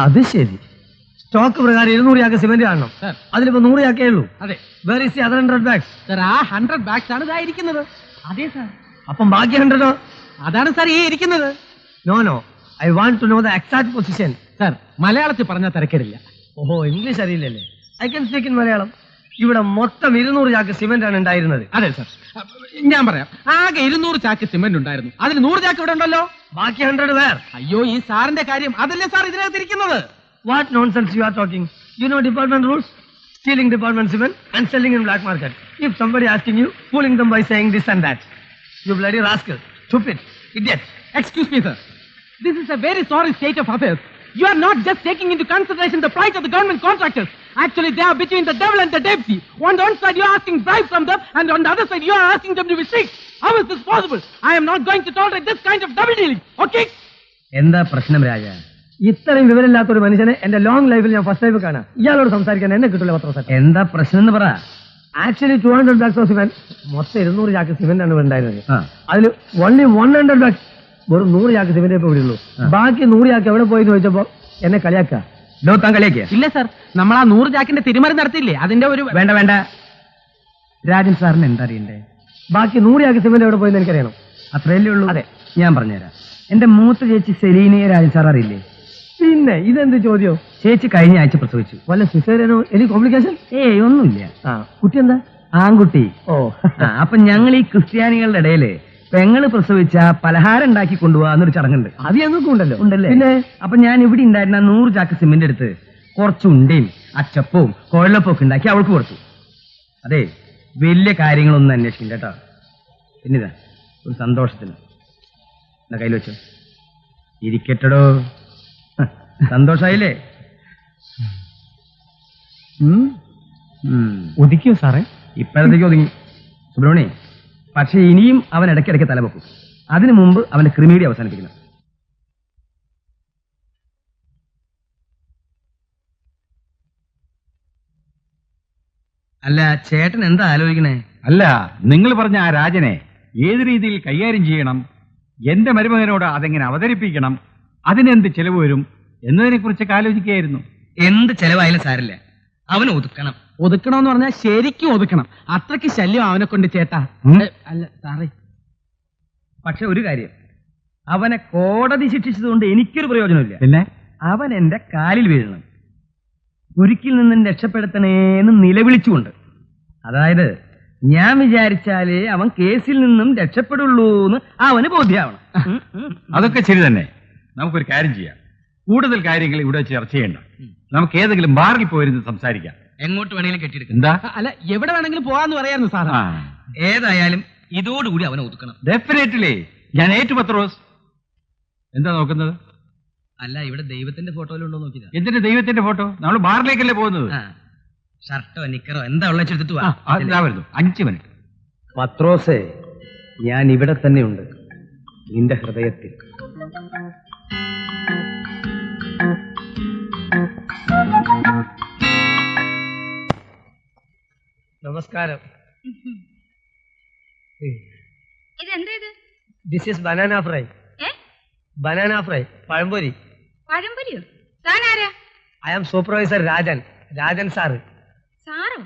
അത് ശരി. സ്റ്റോക്ക് പ്രകാരം 200 ചാക്ക് സിമന്റ് കാണണം. അതിലിപ്പോ 100 ചാക്കേ ഉള്ളൂ. അതെ. Where is the other 100 bags? Sir ആ 100 ബാഗ്സ് ആണ് ഇതായിരിക്കുന്നത്. അതെ സാർ. അപ്പം ബാക്കി 100 അതാണ് സാർ ഈ ഇരിക്കുന്നത്. No I want to know the exact position. Sir മലയാളത്തിൽ പറഞ്ഞാൽ തിരക്കിടില്ല. ഓഹോ, ഇംഗ്ലീഷ് അറിയില്ലല്ലേ? I can speak in Malayalam. ഇവിടെ മൊത്തം 200 ചാക്ക് സിമന്റ് ആണ് ഉണ്ടായിരുന്നത്. അതെ സാർ, ഞാൻ പറയാം. ആകെ 200 ചാക്ക് സിമന്റ് ഉണ്ടായിരുന്നു. അതിൽ 100 ചാക്ക് ഇവിടെ ഉണ്ടല്ലോ. ബാക്കി 100 വേർ? അയ്യോ, ഈ സാറിന്റെ കാര്യം അതല്ലേ സാർ ഇതിനകത്ത് ഇരിക്കുന്നത്. What nonsense you are talking? You know department rules? Stealing department cement and selling in black market. If somebody asking you, fooling them by saying this and that. You bloody rascal, stupid, idiot. Excuse me, sir. This is a very sorry state of affairs. You are not just taking into consideration the plight of the government contractors. Actually, they are between the devil and the Deepsea. On the one side, you are asking bribe from them, and on the other side, you are asking them to be sick. How is this possible? I am not going to tolerate this kind of double dealing. Okay? എന്താ പ്രശ്നം രാജ? ഇത്രയും വിവരമില്ലാത്ത ഒരു മനുഷ്യനെ എന്റെ long ലൈഫിൽ ഞാൻ first time കാണാം. ഇയാളോട് സംസാരിക്കാൻ എന്നെ കിട്ടില്ല പത്ര. എന്താ പ്രശ്നം എന്ന് പറ. ആക്ച്വലി 200 ബാഗ്സ് ഓഫ് സിമെന്റ്, മൊത്തം 200 ചാക്ക് സിമെന്റ് ആണ് ഉണ്ടായിരുന്നത്. അതിൽ ഓൺലി 100 ബാഗ്സ്, വെറും 100 ചാക്ക് സിമെന്റ് ഇപ്പൊ ഇവിടെ ഉള്ളൂ. ബാക്കി 100 ചാക്ക് എവിടെ പോയി ചോദിച്ചപ്പോ എന്നെ കളിയാക്കുക. താൻ കളിയാക്കിയ? ഇല്ല സർ, നമ്മൾ ആ 100 ചാക്കിന്റെ തിരിമറി നടത്തിയില്ലേ, അതിന്റെ ഒരു... വേണ്ട രാജൻ സാറിന് എന്താ അറിയണ്ടേ? ബാക്കി 100 ചാക്ക് സിമെന്റ് എവിടെ പോയെന്ന് എനിക്കറിയണം. അത്രയല്ലേ ഉള്ളൂ. അതെ, ഞാൻ പറഞ്ഞുതരാം. എന്റെ മൂത്ത ചേച്ചി സെലീനയെ രാജൻ സാർ അറിയില്ലേ? പിന്നെ ഇതെന്ത് ചോദ്യം? ചേച്ചി കഴിഞ്ഞ ആഴ്ച പ്രസവിച്ചു. വല്ല സിസേറിയനോ എനി കോംപ്ലിക്കേഷൻ? ഒന്നുമില്ല. കുട്ടി എന്താ? ആൺകുട്ടി. ഓ, അപ്പൊ ഞങ്ങൾ ഈ ക്രിസ്ത്യാനികളുടെ ഇടയില് പെങ്ങള് പ്രസവിച്ച പലഹാരം ഉണ്ടാക്കി കൊണ്ടുപോകാന്നൊരു ചടങ്ങുണ്ട്. അത് ഞങ്ങൾക്കും ഉണ്ടല്ലേ? പിന്നെ അപ്പൊ ഞാൻ ഇവിടെ ഉണ്ടായിരുന്ന 100 ചാക്ക് സിമെന്റ് എടുത്ത് കുറച്ച് ഉണ്ടയും അച്ചപ്പവും കുഴലപ്പവും ഒക്കെ ഉണ്ടാക്കി അവൾക്ക് കൊടുത്തു. അതെ, വലിയ കാര്യങ്ങളൊന്നും അന്വേഷിക്കില്ല കേട്ടോ. പിന്നിതാ ഒരു സന്തോഷത്തിന് എന്താ കയ്യിൽ വെച്ചോ, ഇരിക്കട്ടോ. സന്തോഷായില്ലേ? ഒതുക്കിയോ സാറേ? ഇപ്പോഴത്തേക്ക് ഒതുങ്ങി സുബ്രഹ്മണി. പക്ഷെ ഇനിയും അവൻ ഇടയ്ക്കിടയ്ക്ക് തലവെക്കും. അതിനു മുമ്പ് അവന്റെ ക്രിമീഡി അവസാനിപ്പിക്കണം. അല്ല, ചേട്ടൻ എന്താ ആലോചിക്കണേ? അല്ല, നിങ്ങൾ പറഞ്ഞ ആ രാജനെ ഏത് രീതിയിൽ കൈകാര്യം ചെയ്യണം, എന്റെ മരുമകനോട് അതെങ്ങനെ അവതരിപ്പിക്കണം, അതിനെന്ത് ചെലവ് വരും എന്നതിനെ കുറിച്ചൊക്കെ ആലോചിക്കുകയായിരുന്നു. എന്ത് ചെലവായാലും സാരില്ല, അവന് ഒതുക്കണം. ഒതുക്കണമെന്ന് പറഞ്ഞാൽ ശരിക്കും ഒതുക്കണം. അത്രയ്ക്ക് ശല്യം അവനെ കൊണ്ട് ചേട്ടാ. അല്ല സാറേ, പക്ഷെ ഒരു കാര്യം, അവനെ കോടതി ശിക്ഷിച്ചതുകൊണ്ട് എനിക്കൊരു പ്രയോജനമില്ല. പിന്നെ അവൻ എന്റെ കാലിൽ വീഴണം, കുരുക്കിൽ നിന്നും രക്ഷപ്പെടുത്തണേന്ന് നിലവിളിച്ചുകൊണ്ട്. അതായത് ഞാൻ വിചാരിച്ചാലേ അവൻ കേസിൽ നിന്നും രക്ഷപ്പെടുള്ളൂ എന്ന് അവന് ബോധ്യമാവണം. അതൊക്കെ ശരി തന്നെ. നമുക്കൊരു കാര്യം ചെയ്യാം, കൂടുതൽ കാര്യങ്ങൾ ഇവിടെ ചർച്ച ചെയ്യണ്ട. നമുക്ക് ഏതെങ്കിലും ബാറിൽ പോയിരുന്ന് സംസാരിക്കാം. എങ്ങോട്ട് വേണമെങ്കിലും കെട്ടിയെടുക്കും. എന്താ? അല്ല, എവിടെ വേണമെങ്കിലും പോകാന്ന് പറയായിരുന്നു സാർ. ഏതായാലും ഇതോടുകൂടി അവനെ ഒതുക്കണം. ഡെഫിനറ്റ്ലി. ഞാൻ ഏറ്റു പത്രോസ്. എന്താ നോക്കുന്നത്? അല്ല, ഇവിടെ ദൈവത്തിന്റെ ഫോട്ടോയിലുണ്ടോ നോക്കിയതാ. എന്തിന്റെ ദൈവത്തിന്റെ ഫോട്ടോ? നമ്മൾ ബാറിലേക്കല്ലേ പോകുന്നത്? ഷർട്ടോ നിക്കറോ എന്താ ഉള്ള എടുത്തിട്ട് വരുന്നു. 5 മിനിറ്റ്. പത്രോസേ, ഞാൻ ഇവിടെ തന്നെ ഉണ്ട്, നിന്റെ ഹൃദയത്തിൽ. നമസ്കാരം. This is banana fry. Banana fry, പഴംപൊരി. പഴംപൊരിയോ? താനാരാ? I am supervisor Rajan sir. സാറോ?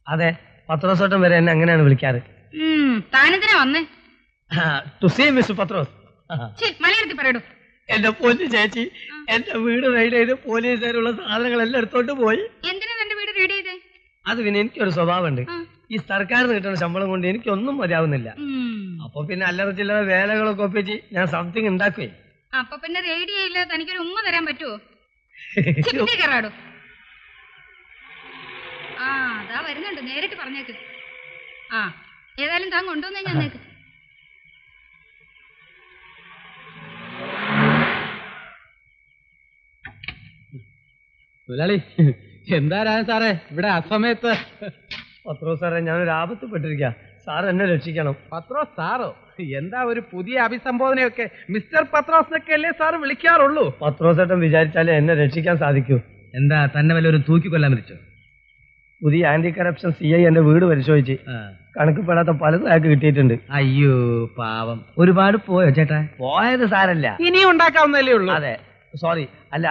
അതെ, പത്രോസോട്ടം വരെ എന്നെ അങ്ങനെയാണ് വിളിക്കാറ്. താനെന്തിനാ വന്നേ? To see mister Pathros. മലയാളത്തിൽ പറയടോ. എന്റെ പൊന്നു ചേച്ചി, എന്റെ വീട് റെയ്ഡ് ചെയ്ത് പോലീസുകാരുള്ള സാധനങ്ങളെല്ലാം എടുത്തോണ്ട് പോയി. എന്തിനാ തന്റെ വീട് റെയ്ഡ് ചെയ്തേ? അത് പിന്നെ എനിക്കൊരു സ്വഭാവമുണ്ട്. ഈ സർക്കാരിന് കിട്ടുന്ന ശമ്പളം കൊണ്ട് എനിക്കൊന്നും മതിയാവുന്നില്ല. അപ്പൊ പിന്നെ അല്ലറ ചില്ലറ വേലകളൊക്കെ ഒപ്പിച്ച് ഞാൻ സംതിങ് ഉണ്ടാക്കുവേ. അപ്പൊ പിന്നെ റെയ്ഡ് ചെയ്യില്ല, തനിക്കൊരു ഉമ്മ തരാൻ പറ്റുമോ? കയറാടോ. അതാ വരുന്നുണ്ട്, നേരിട്ട് പറഞ്ഞേക്ക്. ഏതായാലും താൻ കൊണ്ടുവന്നേ ഞാനേക്ക്. എന്താ രാജൻ സാറേ ഇവിടെ അസമയത്ത്? പത്രോസ് സാറേ, ഞാനൊരു ആപത്തിപ്പെട്ടിരിക്കുക. സാർ എന്നെ രക്ഷിക്കണം. പത്രോസ് സാറോ? എന്താ ഒരു പുതിയ അഭിസംബോധനയൊക്കെ? മിസ്റ്റർ പത്രോസ് എന്നൊക്കെ അല്ലേ സാറ് വിളിക്കാറുള്ളൂ? പത്രോസ് ഏട്ടൻ വിചാരിച്ചാലേ എന്നെ രക്ഷിക്കാൻ സാധിക്കൂ. എന്താ, തന്നെ വല്ലൊരു തൂക്കിക്കൊല്ലാൻ വിളിച്ചോ? പുതിയ ആന്റി കറപ്ഷൻ CI എന്റെ വീട് പരിശോധിച്ച് കണക്കിൽപ്പെടാത്ത പലതും അയാൾക്ക് കിട്ടിയിട്ടുണ്ട്. അയ്യോ പാവം. ഒരുപാട് പോയോ ചേട്ടാ? പോയത് സാരല്ല, ഇനിയും ഉണ്ടാക്കാവുന്നതല്ലേ ഉള്ളൂ. അതെ സോറി, അല്ല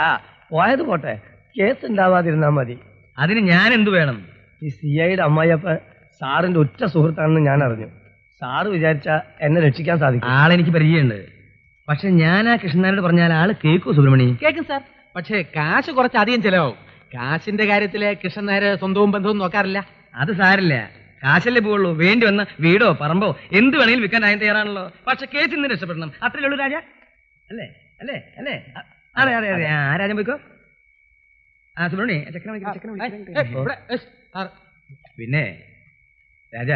പോയത് പോട്ടെ, കേസ് ഉണ്ടാവാതിരുന്നാ മതി. അതിന് ഞാൻ എന്തു വേണം? ഈ CIയുടെ അമ്മായിയപ്പ സാറിന്റെ ഉറ്റ സുഹൃത്താണെന്ന് ഞാൻ അറിഞ്ഞു. സാറ് വിചാരിച്ച എന്നെ രക്ഷിക്കാൻ സാധിക്കും. ആളെനിക്ക് പരിചയമുണ്ട്. പക്ഷെ ഞാൻ ആ കൃഷ്ണനാരോട് പറഞ്ഞാൽ ആള് കേക്കോ സുബ്രഹ്മണി? കേൾക്കും സാർ, പക്ഷേ കാശ് കുറച്ച് അധികം ചെലവാകും. കാശിന്റെ കാര്യത്തില് കൃഷ്ണൻ നായർ സ്വന്തവും ബന്ധവും നോക്കാറില്ല. അത് സാരില്ല, കാശല്ലേ പോവുള്ളൂ. വേണ്ടി വന്ന വീടോ പറമ്പോ എന്ത് വേണമെങ്കിലും വിൽക്കാൻ ആയി തയ്യാറാണല്ലോ. പക്ഷെ കേസിൽ നിന്ന് രക്ഷപ്പെടണം, അത്രയേ ഉള്ളൂ രാജ. അല്ലേ അല്ലേ അല്ലേ? അതെ അതെ അതെ. ആ രാജൻ പോയിക്കോ. ആ സുബ്രഹ്മണി പിന്നെ രാജ,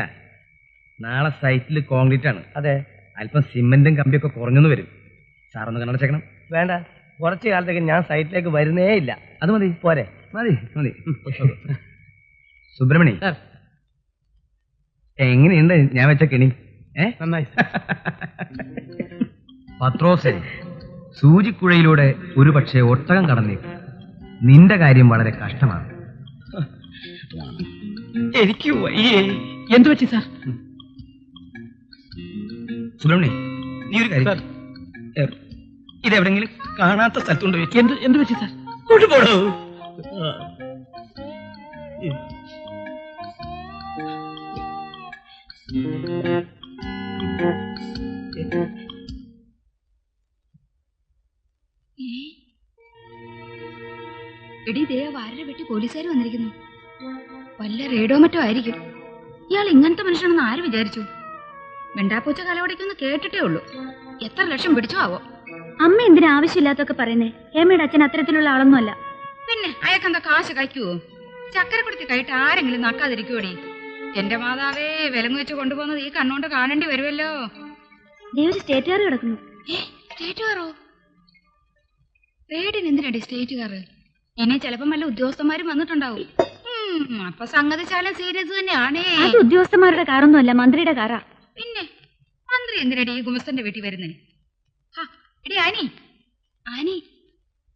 നാളെ സൈറ്റിൽ കോൺക്രീറ്റ് ആണ്. അതെ, അല്പം സിമെന്റും കമ്പിയൊക്കെ കുറഞ്ഞെന്ന് വരും. സാറൊന്ന് കണ്ണടച്ചേക്കണം. വേണ്ട, കുറച്ചു കാലത്തേക്ക് ഞാൻ സൈറ്റിലേക്ക് വരുന്നേ ഇല്ല. അത് മതി, പോരെ? മതി മതി. സുബ്രഹ്മണി, എങ്ങനെയുണ്ട് ഞാൻ വെച്ച കെണി? നന്നായി. പത്രോസെ, സൂചിക്കുഴയിലൂടെ ഒരു പക്ഷേ ഒട്ടകം കടന്നേക്കും. നിന്റെ കാര്യം വളരെ കഷ്ടമാണ്. എനിക്ക് വയ്യേ. എന്തു പറ്റി സാർ? സുബ്രഹ്മണി, നീ ഒരു കാര്യം, ഇതെവിടെങ്കിലും കാണാത്ത സ്ഥലത്തുകൊണ്ട് വെച്ചു. എന്തു പറ്റി സാർ? കൊണ്ടുപോടോ. എടി ദേവ ആരുടെ വെട്ടി പോലീസുകാർ വന്നിരിക്കുന്നു. വല്ല റേഡോ മറ്റോ ആയിരിക്കും. ഇയാൾ ഇങ്ങനത്തെ മനുഷ്യനാണെന്ന് ആര് വിചാരിച്ചു? വെണ്ടാപ്പൂച്ച കലവടിക്കൊന്ന് കേട്ടിട്ടേ ഉള്ളൂ. എത്ര ലക്ഷം പിടിച്ചോ ആവോ. അമ്മ എന്തിനാ ആവശ്യമില്ലാത്തൊക്കെ പറയുന്നേ? ഹേമയുടെ അച്ഛൻ അത്തരത്തിലുള്ള ആളൊന്നുമല്ല. പിന്നെ അയാൾക്കെന്താ കാശ് കഴിക്കുവോ? ചക്കര കൊടുത്തി കഴിട്ട് ആരെങ്കിലും നക്കാതിരിക്കുവോടി? എന്റെ മാതാവേ, വിലങ്ങ് വെച്ച് കൊണ്ടുപോകുന്നത് ഈ കണ്ണോണ്ട് കാണേണ്ടി വരുമല്ലോ. ദേവര് സ്റ്റേറ്റുകാർ കിടക്കുന്നു. സ്റ്റേറ്റുകാരോ? റേഡിന് എന്തിനടി സ്റ്റേറ്റുകാർ? ഇനി ചിലപ്പം വല്ല ഉദ്യോഗസ്ഥന്മാരും വന്നിട്ടുണ്ടാവും. അപ്പൊ സംഗതി ചാലം സീരിയസ് തന്നെയാണേ. അത് ഉദ്യോഗസ്ഥന്മാരുടെ കാറൊന്നും അല്ല, മന്ത്രിയുടെ കാറാ. പിന്നെ മന്ത്രി എന്തിനടി ഈ ഗുമസ്തന്റെ വീട്ടിൽ വരുന്നേ? എടി ആനി, ആനി,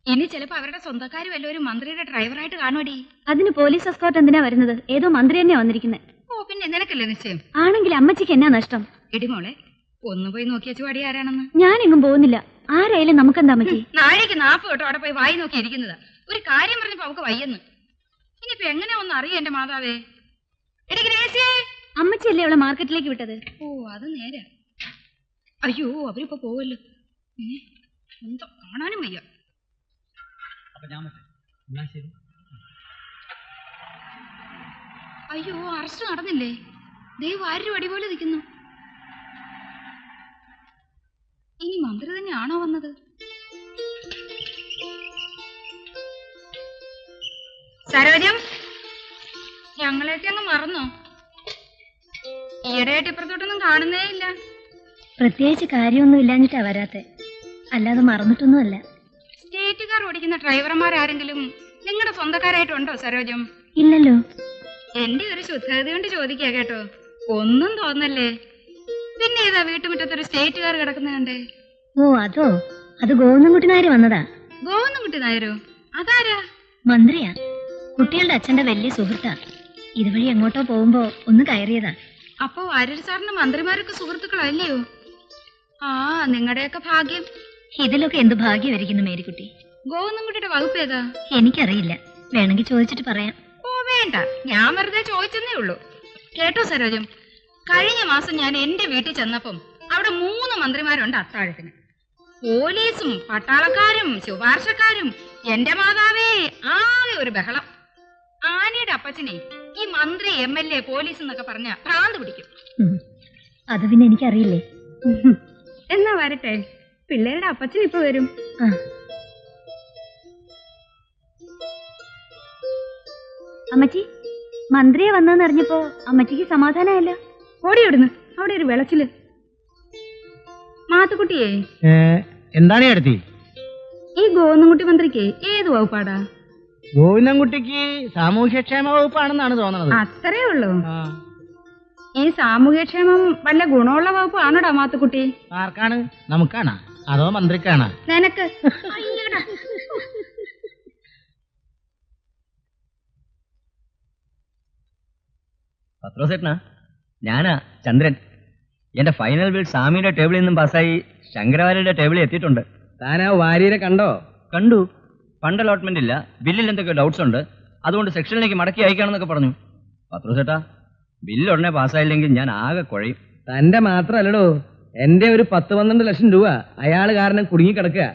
ഇനി ചിലപ്പോ അവരുടെ സ്വന്തക്കാര് വല്ലവരും മന്ത്രിയുടെ ഡ്രൈവറായിട്ട് കാണുമടി. അതിന് പോലീസ് എസ്കോർട്ട് എന്തിനാ വരുന്നത്? ഏതോ മന്ത്രി തന്നെയാ വന്നിരിക്കുന്നത്. ഓ പിന്നെ നിനക്കല്ലേ നിശ്ചയം? ആണെങ്കിൽ അമ്മച്ചിക്ക് എന്നാ നഷ്ടം? എടിമോളെ, ഒന്ന് പോയി നോക്കിയച്ചു പാടി ആരാണെന്ന്. ഞാനെങ്ങും പോകുന്നില്ല. ആരായാലും നമുക്കെന്താ അമ്മച്ചി? നാഴേക്ക് 40 കേട്ടോ അവിടെ പോയി വായി നോക്കി ഇരിക്കുന്നതാ. ഒരു കാര്യം പറഞ്ഞപ്പോ അവക്ക് വയ്യെന്ന്. ഇനിയിപ്പോ എങ്ങനെ ഒന്ന് അറിയാം എന്റെ മാതാവേ. എടി ഗ്രേസിയേ, അമ്മച്ചിയല്ലേ അവളെ മാർക്കറ്റിലേക്ക് വിട്ടത്? ഓ അത് നേരെ. അയ്യോ അവരിപ്പോ പോവല്ലോ. എന്തോ കാണാനും വയ്യ. അയ്യോ അറസ്റ്റ് നടന്നില്ലേ? ദൈവം ആരും അടിപോലെ നിൽക്കുന്നു. ഇനി മന്ത്രി തന്നെയാണോ വന്നത്? സരോജം, ഞങ്ങളെയൊക്കെ അങ്ങ് മറന്നോ? ഈയിടെയായിട്ട് ഇപ്പുറത്തോട്ടൊന്നും കാണുന്നേ ഇല്ല. പ്രത്യേകിച്ച് കാര്യമൊന്നും ഇല്ലാഞ്ഞിട്ടാ വരാത്തെ, അല്ലാതെ മറന്നിട്ടൊന്നുമല്ല. സ്റ്റേറ്റുകാർ ഓടിക്കുന്ന ഡ്രൈവർമാരാരെങ്കിലും നിങ്ങളുടെ സ്വന്തക്കാരായിട്ടുണ്ടോ സരോജം? ഇല്ലല്ലോ. എന്റെ ഒരു ശുദ്ധത കൊണ്ട് ചോദിക്കാ കേട്ടോ, ഒന്നും തോന്നല്ലേ. പിന്നെ ഏതാ വീട്ടുമുറ്റത്തൊരു സ്റ്റേറ്റുകാർ കിടക്കുന്ന കണ്ടേ? ഓ അതോ, അത് ഗോവിന്ദൻകുട്ടി നായർ വന്നതാ. ഗോവിന്ദൻകുട്ടി നായരോ? അതാരാ? മന്ത്രിയാ, കുട്ടികളുടെ അച്ഛന്റെ വലിയ സുഹൃത്താ. ഇതുവഴി എങ്ങോട്ടോ പോകുമ്പോ ഒന്ന് കയറിയതാ. അപ്പൊ വാര്യർ സാറിന് മന്ത്രിമാരൊക്കെ സുഹൃത്തുക്കളല്ലയോ? ആ നിങ്ങളുടെയൊക്കെ ഭാഗ്യം. ഇതിലൊക്കെ എന്ത് ഭാഗ്യമായിരിക്കുന്നു മേരിക്കുട്ടി. ഗോവിന്ദൻകുട്ടിയുടെ വകുപ്പ് ഏതാ? എനിക്കറിയില്ല, വേണമെങ്കിൽ ചോദിച്ചിട്ട് പറയാം. ഓ വേണ്ട, ഞാൻ വെറുതെ ചോദിച്ചെന്നേ ഉള്ളൂ. കേട്ടോ സരോജം, കഴിഞ്ഞ മാസം ഞാൻ എന്റെ വീട്ടിൽ ചെന്നപ്പം അവിടെ 3 മന്ത്രിമാരുണ്ട് അത്താഴത്തിന്. പോലീസും പട്ടാളക്കാരും ശുപാർശക്കാരും. എന്റെ മാതാവേ, ആകെ ഒരു ബഹളം. ആനയുടെ അപ്പച്ചനെ ഈ മന്ത്രി MLA പോലീസ് എന്നൊക്കെ പറഞ്ഞ ഭ്രാന്ത് പിടിക്കും. അത് പിന്നെ എനിക്കറിയില്ലേ. എന്നാ വരട്ടെ, പിള്ളേരുടെ അപ്പച്ചൻ ഇപ്പൊ വരും. അമ്മച്ചി, മന്ത്രിയെ വന്നെന്ന് അറിഞ്ഞപ്പോ അമ്മച്ചിക്ക് സമാധാനമല്ല. ഓടിയോടുന്നു, അവിടെ ഒരു വെളച്ചില്. മാത്തുക്കുട്ടിയെ, എന്താണ് അടുത്തി? ഈ ഗോവിന്ദൻകുട്ടി മന്ത്രിക്ക് ഏത് വകുപ്പാടാ? ഗോവിന്ദൻകുട്ടിക്ക് സാമൂഹ്യക്ഷേമ വകുപ്പാണെന്നാണ് തോന്നുന്നത്. അത്രേ ഉള്ളൂ. ഈ സാമൂഹ്യക്ഷേമം വല്ല ഗുണമുള്ള വകുപ്പ് ആണോടാ മാത്തുക്കുട്ടി? ആർക്കാണ്? നമുക്കാണോ അതോ മന്ത്രിക്കാണോ? നിനക്ക്. പത്രോസേട്ടനാ? ഞാനാ, ചന്ദ്രൻ. എന്റെ ഫൈനൽ ബിൽ സ്വാമിയുടെ ടേബിളിൽ നിന്നും പാസ്സായി ശങ്കരവാര്യരുടെ ടേബിളിൽ എത്തിയിട്ടുണ്ട്. താൻ ആ വാര്യരെ കണ്ടോ? കണ്ടു. ഫണ്ട് അലോട്ട്മെന്റ് ഇല്ല, ബില്ലിൽ എന്തൊക്കെ ഡൗട്ട്സ് ഉണ്ട്, അതുകൊണ്ട് സെക്ഷനിലേക്ക് മടക്കി അയക്കാണെന്നൊക്കെ പറഞ്ഞു. പത്രോസേട്ടാ, ബില്ല് ഉടനെ പാസ്സായില്ലെങ്കിൽ ഞാൻ ആകെ കുഴയും. തന്റെ മാത്രല്ലടോ, എന്റെ ഒരു 10-12 ലക്ഷം രൂപ അയാൾ കാരണം കുടുങ്ങിക്കിടക്കുക.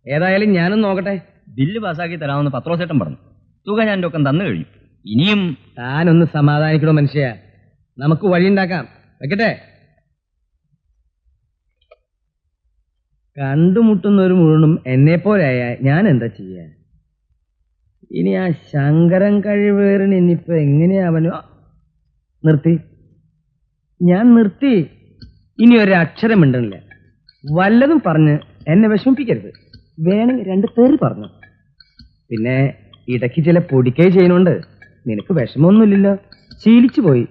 ഏതായാലും ഞാനും നോക്കട്ടെ. ബില്ല് പാസ്സാക്കി തരാമെന്ന് പത്രോസേട്ടൻ പറഞ്ഞു. തുക ഞാൻ എൻ്റെ ഒക്കെ തന്നു കഴിഞ്ഞു. ഇനിയും താനൊന്ന് സമാധാനിക്കണോ മനുഷ്യ, നമുക്ക് വഴിയുണ്ടാക്കാം. വെക്കട്ടെ. കണ്ടുമുട്ടുന്നവർ മുഴുവനും എന്നെ പോലെയായ ഞാൻ എന്താ ചെയ്യാ? ഇനി ആ ശങ്കരൻ കഴിവേറിന് ഇനിയിപ്പോ എങ്ങനെയാ അവനോ? നിർത്തി, ഞാൻ നിർത്തി. ഇനി ഒരു അക്ഷരം മിണ്ടണില്ല. വല്ലതും പറഞ്ഞ് എന്നെ വിഷമിപ്പിക്കരുത്. വേണമെങ്കിൽ 2 തെറി പറഞ്ഞു. പിന്നെ ഇടയ്ക്ക് ചില പൊടിക്കൈ ചെയ്യുന്നുണ്ട്. നിനക്ക് വിഷമമൊന്നുമില്ലല്ലോ, ശീലിച്ചു പോയി.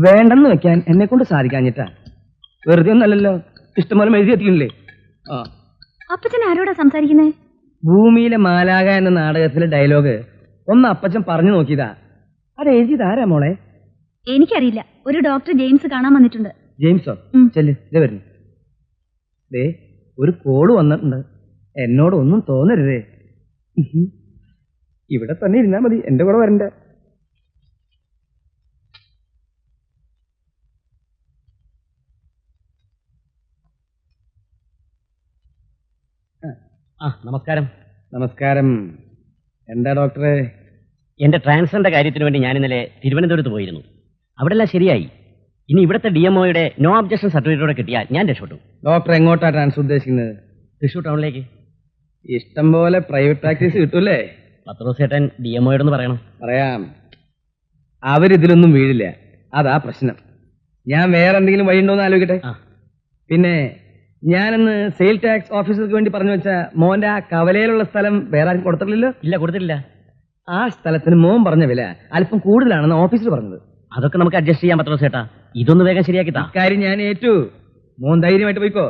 വേണ്ടെന്ന് വെക്കാൻ എന്നെ കൊണ്ട് സാധിക്കാഞ്ഞിട്ടാ. വെറുതെ ഒന്നല്ലല്ലോ, ഇഷ്ടംപോലെ എഴുതി എത്തിക്കില്ലേ? ആ, അപ്പച്ചൻ ആരോടാ സംസാരിക്കുന്നേ? ഭൂമിയിലെ മാലാക എന്ന നാടകത്തിലെ ഡയലോഗ് ഒന്ന് അപ്പച്ചൻ പറഞ്ഞു നോക്കിയതാ. അത് എഴുതിയതാരാ മോളെ? എനിക്കറിയില്ല. ഒരു ഡോക്ടർ ജെയിംസ് കാണാൻ വന്നിട്ടുണ്ട്. ജെയിംസോ? ചെല്ല്, ഇതേ വരുന്നു. ദേ, ഒരു കോള് വന്നിട്ടുണ്ട്. എന്നോട് ഒന്നും തോന്നരുതേ. ഇവിടെ തന്നെ ഇരുന്നാ മതി, എന്റെ കൂടെ വരണ്ട. നമസ്കാരം. നമസ്കാരം. എന്താ ഡോക്ടറെ? എന്റെ ട്രാൻസ്ഫറിന്റെ കാര്യത്തിന് വേണ്ടി ഞാൻ ഇന്നലെ തിരുവനന്തപുരത്ത് പോയിരുന്നു. അവിടെ എല്ലാം ശരിയായി. ഇനി ഇവിടുത്തെ DMOയുടെ നോ ഒബ്ജക്ഷൻ സർട്ടിഫിക്കറ്റോടെ കിട്ടിയാൽ ഞാൻ രക്ഷപ്പെട്ടു. ഡോക്ടർ എങ്ങോട്ടാ ട്രാൻസ്ഫർ ഉദ്ദേശിക്കുന്നത്? തൃശ്ശൂർ ടൗണിലേക്ക്. ഇഷ്ടം പോലെ പ്രൈവറ്റ് പ്രാക്ടീസ് കിട്ടൂല്ലേ? പത്രോസേട്ടൻ DMOയോടൊന്ന് പറയണം. പറയാം. അവരിതിലൊന്നും വീഴില്ല, അതാ പ്രശ്നം. ഞാൻ വേറെ എന്തെങ്കിലും വഴിയുണ്ടോന്ന് ആലോചിക്കട്ടെ. പിന്നെ ഞാനിന്ന് സെയിൽ ടാക്സ് ഓഫീസർക്ക് വേണ്ടി പറഞ്ഞു വെച്ച മോന്റെ ആ കവലയിലുള്ള സ്ഥലം വേറെ ആരും കൊടുത്തിട്ടില്ലല്ലോ? ഇല്ല, കൊടുത്തിട്ടില്ല. ആ സ്ഥലത്തിന് മോൻ പറഞ്ഞ വില അല്പം കൂടുതലാണെന്ന് ഓഫീസർ പറഞ്ഞത്. അതൊക്കെ നമുക്ക് അഡ്ജസ്റ്റ് ചെയ്യാൻ പത്രോസേട്ടാ. ഇതൊന്ന് വേഗം ശരിയാക്കി താ. കാര്യം ഞാൻ ഏറ്റു. മോൻ ധൈര്യമായിട്ട് പോയിക്കോ.